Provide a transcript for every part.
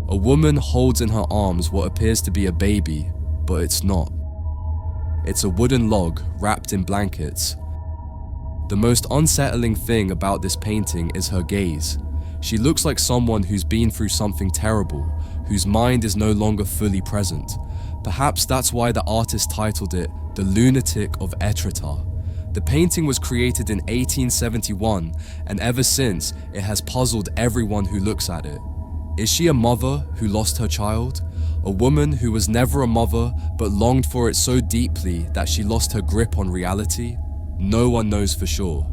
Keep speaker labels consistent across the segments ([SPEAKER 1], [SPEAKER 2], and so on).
[SPEAKER 1] A woman holds in her arms what appears to be a baby, but it's not. It's a wooden log wrapped in blankets. The most unsettling thing about this painting is her gaze. She looks like someone who's been through something terrible, whose mind is no longer fully present. Perhaps that's why the artist titled it The Lunatic of Étretat. The painting was created in 1871, and ever since, it has puzzled everyone who looks at it. Is she a mother who lost her child? A woman who was never a mother but longed for it so deeply that she lost her grip on reality? No one knows for sure.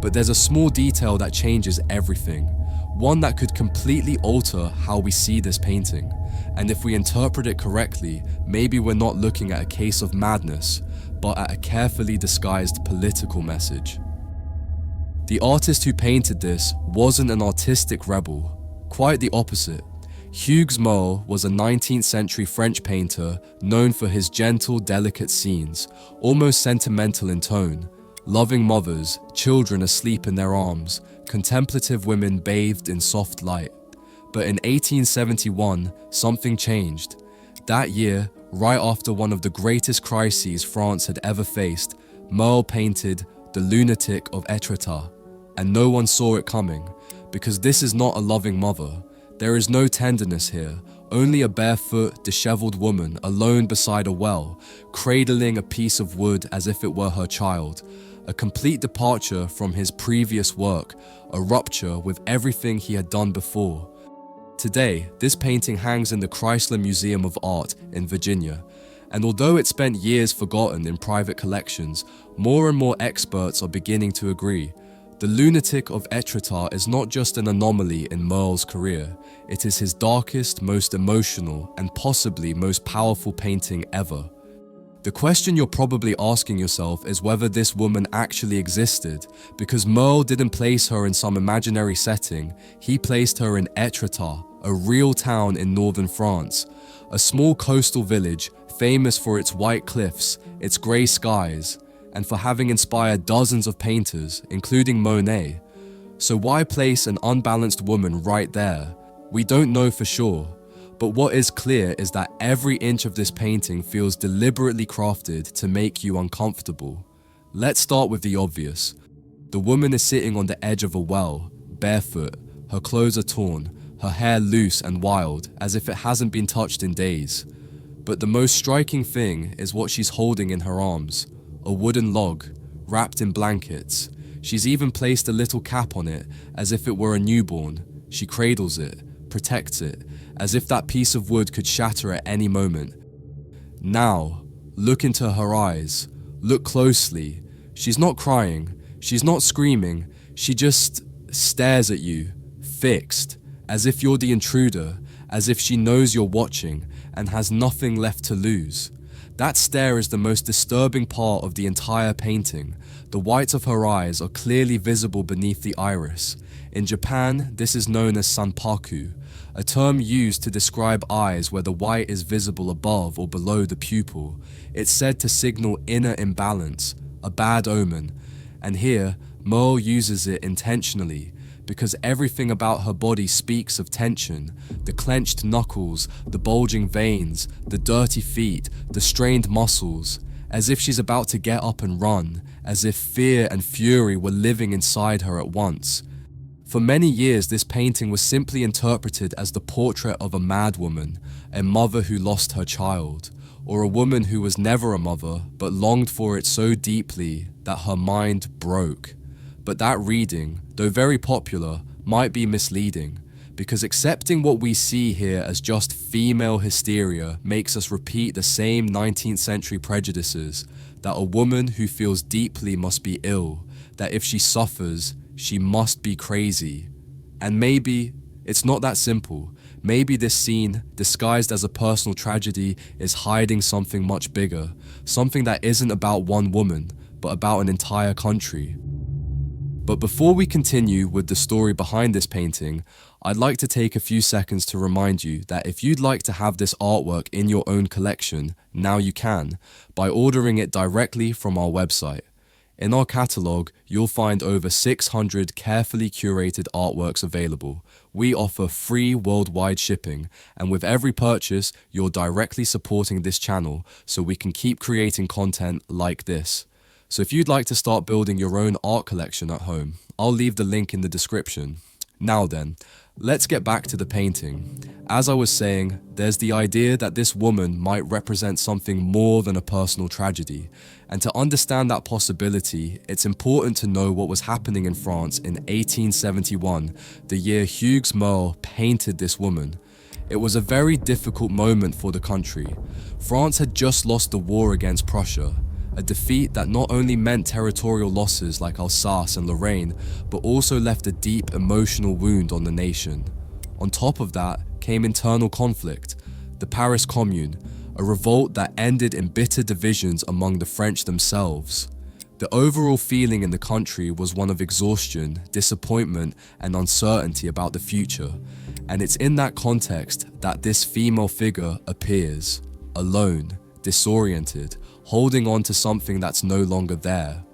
[SPEAKER 1] But there's a small detail that changes everything. One that could completely alter how we see this painting. And if we interpret it correctly, maybe we're not looking at a case of madness, but at a carefully disguised political message. The artist who painted this wasn't an artistic rebel. Quite the opposite. Hugues Merle was a 19th century French painter known for his gentle, delicate scenes, almost sentimental in tone. Loving mothers, children asleep in their arms, contemplative women bathed in soft light. But in 1871, something changed. That year, right after one of the greatest crises France had ever faced, Merle painted The Lunatic of Étretat. And no one saw it coming, because this is not a loving mother. There is no tenderness here, only a barefoot, disheveled woman alone beside a well, cradling a piece of wood as if it were her child. A complete departure from his previous work, a rupture with everything he had done before. Today, this painting hangs in the Chrysler Museum of Art in Virginia, and although it spent years forgotten in private collections, more and more experts are beginning to agree. The Lunatic of Étretat is not just an anomaly in Merle's career, it is his darkest, most emotional, and possibly most powerful painting ever. The question you're probably asking yourself is whether this woman actually existed, because Merle didn't place her in some imaginary setting, he placed her in Étretat, a real town in northern France, a small coastal village famous for its white cliffs, its grey skies, and for having inspired dozens of painters, including Monet. So why place an unbalanced woman right there? We don't know for sure. But what is clear is that every inch of this painting feels deliberately crafted to make you uncomfortable. Let's start with the obvious. The woman is sitting on the edge of a well, barefoot, her clothes are torn, her hair loose and wild, as if it hasn't been touched in days. But the most striking thing is what she's holding in her arms, a wooden log, wrapped in blankets. She's even placed a little cap on it, as if it were a newborn. She cradles it, protects it, as if that piece of wood could shatter at any moment. Now, look into her eyes. Look closely. She's not crying. She's not screaming. She just stares at you, fixed, as if you're the intruder, as if she knows you're watching and has nothing left to lose. That stare is the most disturbing part of the entire painting. The whites of her eyes are clearly visible beneath the iris. In Japan, this is known as sanpaku, a term used to describe eyes where the white is visible above or below the pupil. It's said to signal inner imbalance, a bad omen, and here, Merle uses it intentionally, because everything about her body speaks of tension. The clenched knuckles, the bulging veins, the dirty feet, the strained muscles, as if she's about to get up and run, as if fear and fury were living inside her at once. For many years, this painting was simply interpreted as the portrait of a mad woman, a mother who lost her child, or a woman who was never a mother but longed for it so deeply that her mind broke. But that reading, though very popular, might be misleading, because accepting what we see here as just female hysteria makes us repeat the same 19th century prejudices, that a woman who feels deeply must be ill, that if she suffers, she must be crazy. And maybe it's not that simple. Maybe this scene, disguised as a personal tragedy, is hiding something much bigger, something that isn't about one woman, but about an entire country. But before we continue with the story behind this painting, I'd like to take a few seconds to remind you that if you'd like to have this artwork in your own collection, now you can, by ordering it directly from our website. In our catalogue, you'll find over 600 carefully curated artworks available. We offer free worldwide shipping, and with every purchase, you're directly supporting this channel so we can keep creating content like this. So if you'd like to start building your own art collection at home, I'll leave the link in the description. Now then, let's get back to the painting. As I was saying, there's the idea that this woman might represent something more than a personal tragedy. And to understand that possibility, it's important to know what was happening in France in 1871, the year Hugues Merle painted this woman. It was a very difficult moment for the country. France had just lost the war against Prussia, a defeat that not only meant territorial losses like Alsace and Lorraine, but also left a deep emotional wound on the nation. On top of that came internal conflict, the Paris Commune, a revolt that ended in bitter divisions among the French themselves. The overall feeling in the country was one of exhaustion, disappointment, and uncertainty about the future. And it's in that context that this female figure appears, alone, disoriented, holding on to something that's no longer there.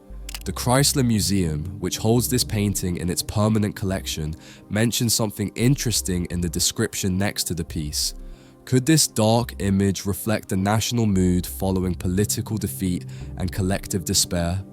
[SPEAKER 1] The Chrysler Museum, which holds this painting in its permanent collection, mentions something interesting in the description next to the piece. Could this dark image reflect the national mood following political defeat and collective despair?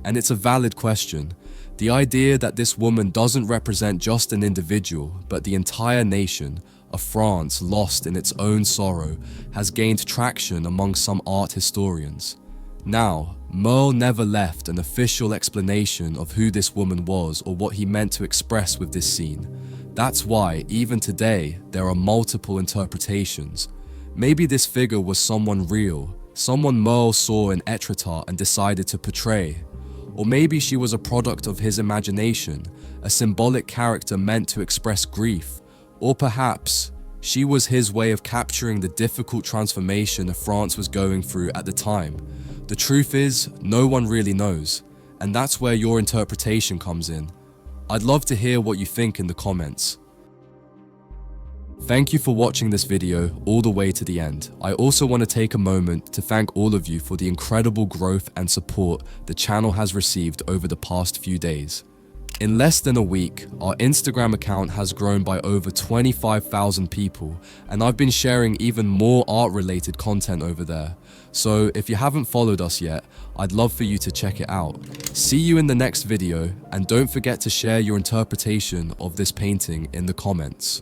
[SPEAKER 1] And it's a valid question. The idea that this woman doesn't represent just an individual, but the entire nation, a France lost in its own sorrow, has gained traction among some art historians. Now, Merle never left an official explanation of who this woman was or what he meant to express with this scene. That's why, even today, there are multiple interpretations. Maybe this figure was someone real, someone Merle saw in Étretat and decided to portray. Or maybe she was a product of his imagination, a symbolic character meant to express grief. Or perhaps, she was his way of capturing the difficult transformation France was going through at the time. The truth is, no one really knows, and that's where your interpretation comes in. I'd love to hear what you think in the comments. Thank you for watching this video all the way to the end. I also want to take a moment to thank all of you for the incredible growth and support the channel has received over the past few days. In less than a week, our Instagram account has grown by over 25,000 people, and I've been sharing even more art-related content over there. So if you haven't followed us yet, I'd love for you to check it out. See you in the next video, and don't forget to share your interpretation of this painting in the comments.